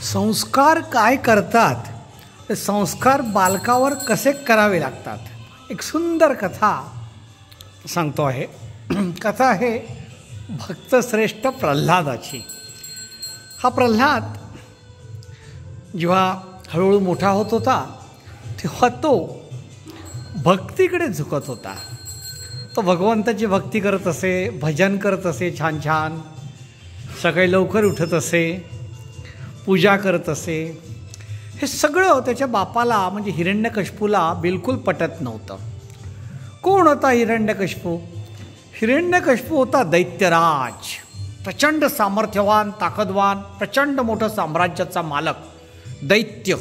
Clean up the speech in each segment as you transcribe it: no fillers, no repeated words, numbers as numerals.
संस्कार काय करतात, ते संस्कार बालकावर कसे करावे लागतात, एक सुंदर कथा सांगतो आहे. कथा आहे भक्तश्रेष्ठ प्रल्हादाची. हा प्रल्हाद जेव्हा हळूहळू मोठा होत होता तेव्हा तो भक्तीकडे झुकत होता. तो भगवंताची भक्ती करत असे, भजन करत असे, छान छान सकाळी लवकर उठत असे, पूजा करत असे. हे सगळं त्याच्या बापाला म्हणजे हिरण्यकश्यपूला बिलकुल पटत नव्हतं. कोण होता हिरण्यकश्यपू? हिरण्यकश्यपू होता दैत्यराज, प्रचंड सामर्थ्यवान, ताकदवान, प्रचंड मोठं साम्राज्याचा मालक दैत्य.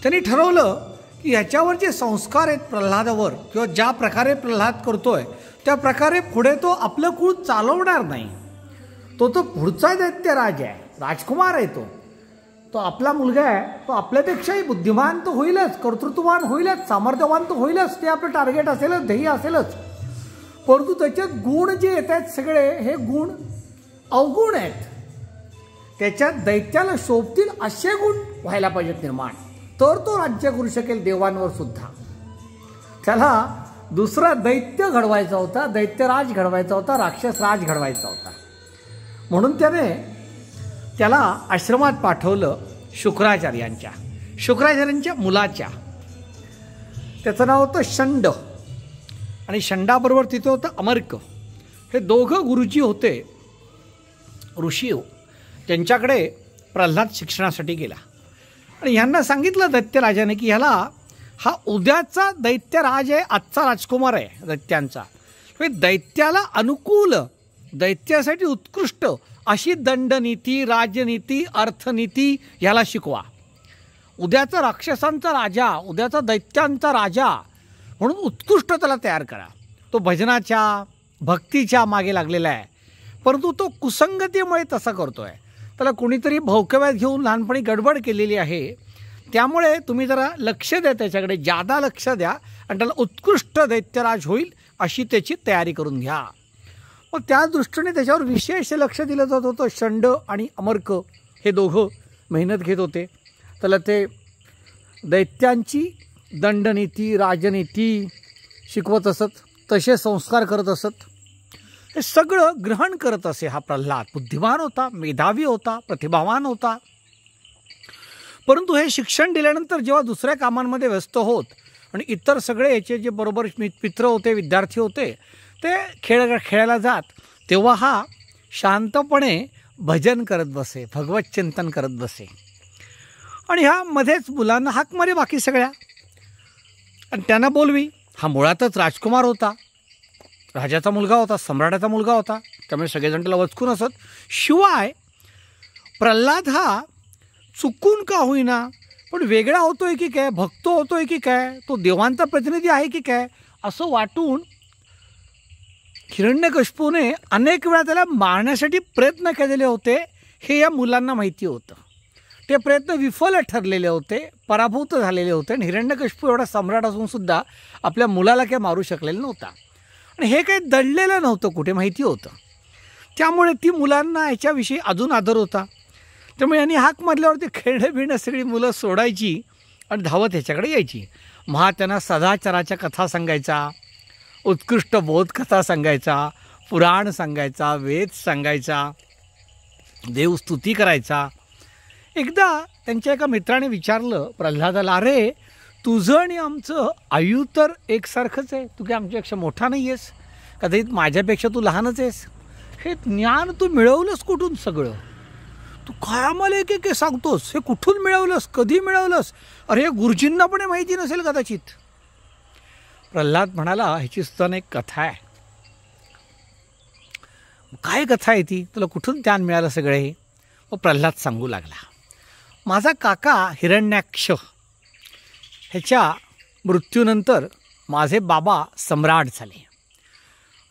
त्यांनी ठरवलं की ह्याच्यावर जे संस्कार आहेत प्रल्हादावर, किंवा ज्या प्रकारे प्रल्हाद करतोय त्या प्रकारे पुढे तो आपलं कुळ चालवणार नाही. तो पुढचा दैत्यराज आहे, राजकुमार आहे. तो आपला मुलगा आहे, तो आपल्यापेक्षाही बुद्धिमान तो होईलच, कर्तृत्ववान होईलच, सामर्थ्यवान तो होईलच, ते आपलं टार्गेट असेलच, ध्येय असेलच. परंतु त्याच्यात गुण जे येत आहेत सगळे हे गुण अवगुण आहेत. त्याच्यात दैत्याला शोभतील असे गुण व्हायला पाहिजेत निर्माण, तर तो राज्य करू शकेल देवांवर सुद्धा. त्याला दुसरा दैत्य घडवायचा होता, दैत्यराज घडवायचा होता, राक्षसराज घडवायचा होता. म्हणून त्याला आश्रमात पाठवलं शुक्राचार्यांच्या मुलाच्या. त्याचं नाव होतं षंड, आणि षंडाबरोबर तिथे होतं अमर्क. हे दोघं गुरुजी होते, ऋषी. त्यांच्याकडे प्रल्हाद शिक्षणासाठी गेला आणि ह्यांना सांगितलं दैत्यराजाने की हा उद्याचा दैत्यराज आहे, आजचा राजकुमार आहे दैत्यांचा. दैत्याला अनुकूल, दैत्यासाठी उत्कृष्ट अशी दंडनीती, राजनीती, अर्थनीती ह्याला शिकवा. उद्याचा राक्षसांचा राजा, उद्याचा दैत्यांचा राजा म्हणून उत्कृष्ट त्याला तयार करा. तो भजनाच्या, भक्तीच्या मागे लागलेला आहे, परंतु तो कुसंगतीमुळे तसा करतोय. त्याला कुणीतरी भौकव्यात घेऊन लहानपणी गडबड केलेली आहे. त्यामुळे तुम्ही जरा लक्ष द्या, त्याच्याकडे जादा लक्ष द्या आणि त्याला उत्कृष्ट दैत्यराज होईल अशी त्याची तयारी करून घ्या. मग त्या दृष्टीने त्याच्यावर विशेष लक्ष दिलं जात होतं. षंड आणि अमर्क हे दोघं मेहनत घेत होते. त्याला ते दैत्यांची दंडनीती, राजनीती शिकवत असत, तसे संस्कार करत असत. हे सगळं ग्रहण करत असे हा प्रल्हाद. बुद्धिमान होता, मेधावी होता, प्रतिभावान होता. परंतु हे शिक्षण दिल्यानंतर जेव्हा दुसऱ्या कामांमध्ये व्यस्त होत आणि इतर सगळे याचे जे बरोबर मित्र होते, विद्यार्थी होते, ते खेळायला जात, तेव्हा हा शांतपणे भजन करत बसे, भगवत चिंतन करत बसे. आणि ह्या मध्येच मुलांना हाक मारे बाकी सगळ्या, आणि त्यांना बोलवी. हा मुळातच राजकुमार होता, राजाचा मुलगा होता, सम्राटाचा मुलगा होता, त्यामुळे सगळेजण त्याला वचकून असत. शिवाय प्रल्हाद हा चुकून का होईना पण वेगळा होतोय की काय, भक्त होतोय की काय, तो देवांचा प्रतिनिधी आहे की काय, असं वाटून हिरण्यकश्यपूने अनेक वेळा त्याला मारण्यासाठी प्रयत्न केलेले होते. हे या मुलांना माहिती होतं. ते प्रयत्न विफल ठरलेले होते, पराभूत झालेले होते. आणि हिरण्यकश्यपू एवढा सम्राट असून सुद्धा आपल्या मुलाला काही मारू शकलेला नव्हता. आणि हे काही दडलेलं नव्हतं कुठे, माहिती होतं. त्यामुळे ती मुलांना याच्याविषयी अजून आदर होता. त्यामुळे यांनी हाक मारल्यावरती खेळणं बिळणं सगळी मुलं सोडायची आणि धावत ह्याच्याकडे यायची. त्यांना सदाचाराच्या कथा सांगायचा, उत्कृष्ट बोधकथा सांगायचा, पुराण सांगायचा, वेद सांगायचा, देवस्तुती करायचा. एकदा त्यांच्या एका मित्राने विचारलं प्रल्हादाला, अरे तुझं आणि आमचं आयु तर एकसारखंच आहे, तू काय आमच्यापेक्षा मोठा नाही आहेस, कदाचित माझ्यापेक्षा तू लहानच आहेस, हे ज्ञान तू मिळवलंस कुठून सगळं? तू काय आम्हाला एक एक सांगतोस, हे कुठून मिळवलंस, कधी मिळवलंस? अरे हे गुरुजींना पण माहिती नसेल कदाचित. प्रल्हाद म्हणाला, ह्याची सुद्धा एक कथा आहे. काय कथा आहे ती? तुला कुठून ज्ञान मिळालं सगळे हे? मग प्रल्हाद सांगू लागला, माझा काका हिरण्याक्ष ह्याच्या मृत्यूनंतर माझे बाबा सम्राट झाले.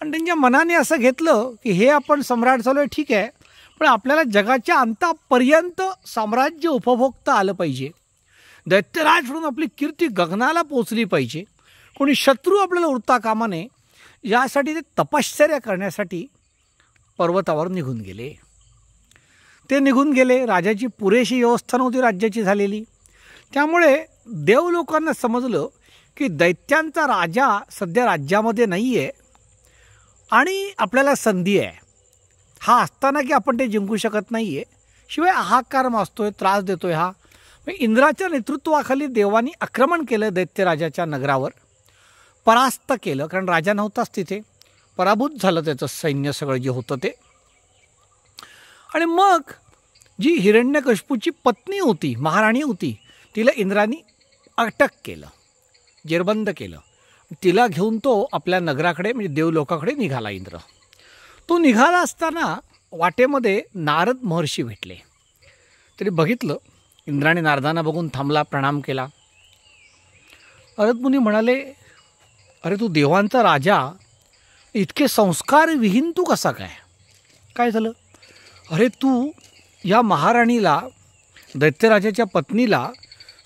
आणि त्यांच्या मनाने असं घेतलं की हे आपण सम्राट झालो आहे ठीक आहे, पण आपल्याला जगाच्या अंतापर्यंत साम्राज्य उपभोगता आलं पाहिजे, दैत्यराज म्हणून आपली कीर्ती गगनाला पोचली पाहिजे, कोणी शत्रू आपल्याला उरता कामा नये, यासाठी ते तपश्चर्या करण्यासाठी पर्वतावर निघून गेले. ते निघून गेले. राजाची पुरेशी व्यवस्था नव्हती राज्याची झालेली. त्यामुळे देवलोकांना समजलं की दैत्यांचा राजा सध्या राज्यामध्ये नाही आहे आणि आपल्याला संधी आहे. हा असताना की आपण ते जिंकू शकत नाही आहे. शिवाय हाहाकार माजतोय, त्रास देतोय हा. इंद्राच्या नेतृत्वाखाली देवांनी आक्रमण केलं दैत्यराजाच्या नगरावर, परास्त केलं. कारण राजा नव्हताच तिथे, पराभूत झालं त्याचं सैन्य सगळं जे होतं ते. आणि मग जी हिरण्यकशिपूची पत्नी होती, महाराणी होती, तिला इंद्राने अटक केलं, जेरबंद केलं. तिला घेऊन तो आपल्या नगराकडे म्हणजे देवलोकाकडे निघाला इंद्र. तो निघाला असताना वाटेमध्ये नारद महर्षी भेटले. तरी बघितलं, इंद्राने नारदांना बघून थांबला, प्रणाम केला. नारद मुनी म्हणाले, अरे तू देवांचा राजा, इतके संस्कारविहीन तू कसा काय? काय झालं? अरे तू या महाराणीला, दैत्यराजाच्या पत्नीला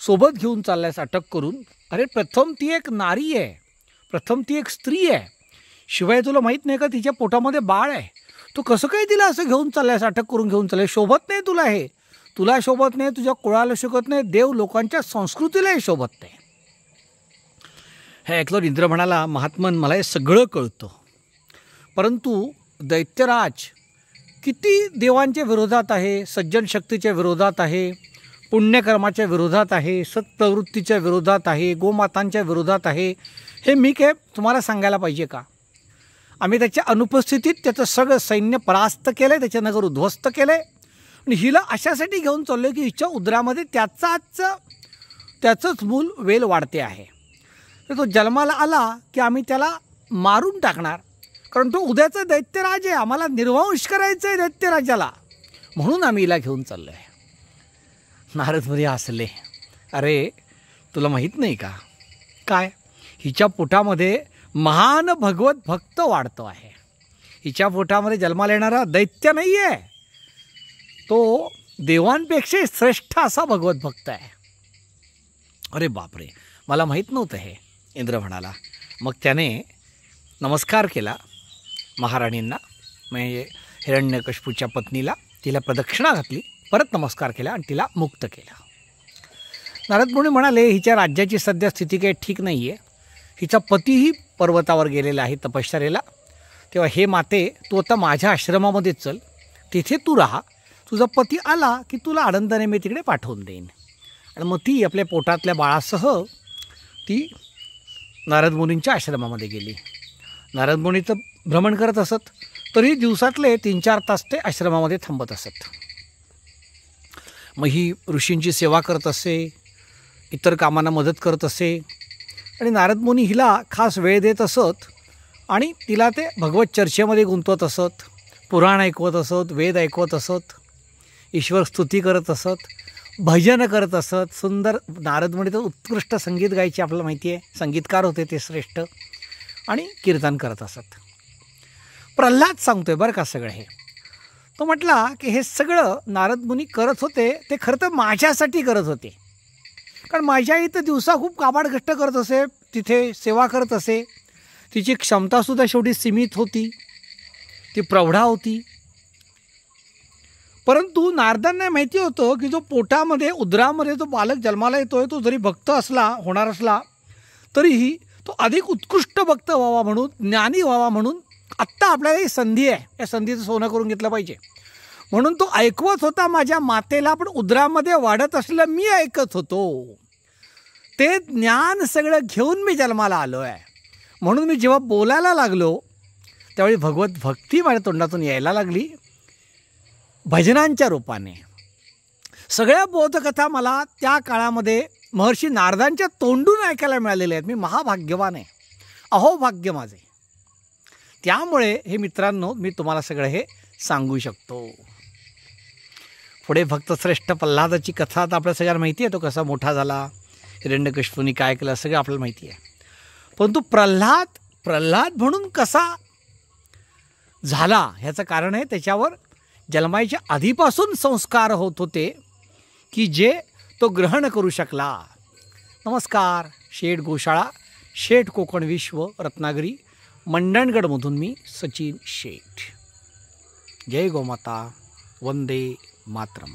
सोबत घेऊन चालल्यास अटक करून. अरे प्रथम ती एक नारी आहे, प्रथम ती एक स्त्री आहे. शिवाय तुला माहीत नाही का तिच्या पोटामध्ये बाळ आहे. तू कसं काय तिला असं घेऊन चालल्यास, अटक करून घेऊन चालले? शोभत नाही तुला हे, तुला शोभत नाही, तुझ्या कुळाला शोभत नाही, देव लोकांच्या संस्कृतीलाही शोभत नाही. हे ऐकलं इंद्र म्हणाला, महात्मन मला हे सगळं कळतं, परंतु दैत्यराज किती देवांच्या विरोधात आहे, सज्जन शक्तीच्या विरोधात आहे, पुण्यकर्माच्या विरोधात आहे, सत्प्रवृत्तीच्या विरोधात आहे, गोमातांच्या विरोधात आहे. हे मी काय तुम्हाला सांगायला पाहिजे का? आम्ही त्याच्या अनुपस्थितीत त्याचं सगळं सैन्य परास्त केलं आहे, त्याचे नगर उद्ध्वस्त केलं आहे. आणि हिला अशासाठी घेऊन चाललो की हिच्या उदरामध्ये त्याचंच मूल वेल वाढते आहे. तर तो जन्माला आला की आम्ही त्याला मारून टाकणार, कारण तो उद्याचा दैत्यराज आहे, आम्हाला निर्वंश करायचं आहे दैत्यराजाला, म्हणून आम्ही हिला घेऊन चाललो आहे. नारद मुनी हसले. अरे तुला माहीत नाही का काय? हिच्या पोटामध्ये महान भगवत भक्त वाढतो आहे. हिच्या पोटामध्ये जन्माला येणारा दैत्य नाही आहे, तो देवांपेक्षा श्रेष्ठ असा भगवत भक्त आहे. अरे बापरे, मला माहीत नव्हतं हे, इंद्र म्हणाला. मग त्याने नमस्कार केला महाराणींना, म्हणजे हिरण्यकशिपूच्या पत्नीला. तिला प्रदक्षिणा घातली, परत नमस्कार केला आणि तिला मुक्त केलं. नारद मुनी म्हणाले, हिच्या राज्याची सध्या स्थिती काही ठीक नाही आहे. हिचा पतीही पर्वतावर गेलेला आहे तपश्चर्येला. तेव्हा हे माते, तू आता माझ्या आश्रमामध्ये चल, तिथे तू राहा. तुझा पती आला की तुला आनंदाने मी तिकडे पाठवून देईन. आणि मग ती आपल्या पोटातल्या बाळासह ती नारद मुनींच्या आश्रमामध्ये गेली. नारद मुनी तर भ्रमण करत असत, तरी दिवसातले 3-4 तास ते आश्रमामध्ये थांबत असत. मग ही ऋषींची सेवा करत असे, इतर कामांना मदत करत असे. आणि नारद मुनी हिला खास वेळ देत असत आणि तिला ते भगवत चर्चेमध्ये गुंतवत असत, पुराण ऐकवत असत, वेद ऐकवत असत, ईश्वर स्तुती करत असत, भजन करत असत. सुंदर नारद मुनी तर उत्कृष्ट संगीत गायचे, आपल्याला माहिती आहे, संगीतकार होते ते श्रेष्ठ, आणि कीर्तन करत असत. प्रल्हाद सांगतोय बरं का सगळं हे. तो म्हटला की हे सगळं नारद मुनी करत होते ते खरं तर माझ्यासाठी करत होते, कारण माझ्या इथं दिवसा खूप काबाड कष्ट करत असे, तिथे सेवा करत असे. तिची क्षमतासुद्धा शेवटी सीमित होती, ती प्रौढा होती. परंतु नारदांना माहिती होतं की जो पोटामध्ये उदरामध्ये जो बालक जन्माला येतोय, तो जरी भक्त होणार असला तरीही तो अधिक उत्कृष्ट भक्त व्हावा म्हणून, ज्ञानी व्हावा म्हणून आत्ता आपल्याला ही संधी आहे, या संधीचं सोनं करून घेतलं पाहिजे. म्हणून तो ऐकवत होता माझ्या मातेला, पण उदरामध्ये वाढत असलेलं मी ऐकत होतो. ते ज्ञान सगळं घेऊन मी जन्माला आलो आहे. म्हणून मी जेव्हा बोलायला लागलो त्यावेळी भगवत भक्ती माझ्या तोंडातून यायला लागली, भजनांच्या रूपाने. सगळ्या बोधकथा मला त्या काळामध्ये महर्षी नारदांच्या तोंडून ऐकायला मिळालेल्या आहेत. मी महाभाग्यवान आहे, अहोभाग्य माझे. त्यामुळे हे मित्रांनो, मी तुम्हाला सगळं हे सांगू शकतो. पुढे भक्तश्रेष्ठ प्रल्हादाची कथा आता आपल्या सगळ्यांना माहिती आहे, तो कसा मोठा झाला, हिरण्यकशिपूने काय केलं, सगळं आपल्याला माहिती आहे. परंतु प्रल्हाद म्हणून कसा झाला ह्याचं कारण आहे, त्याच्यावर जन्माच्या आधीपासून संस्कार होत होते की जे तो ग्रहण करू शकला. नमस्कार. शेठ गोशाळा, शेठ कोकण विश्व, रत्नागिरी, मंडणगडमधून मी सचिन शेठ. जय गोमाता, वंदे मातरम.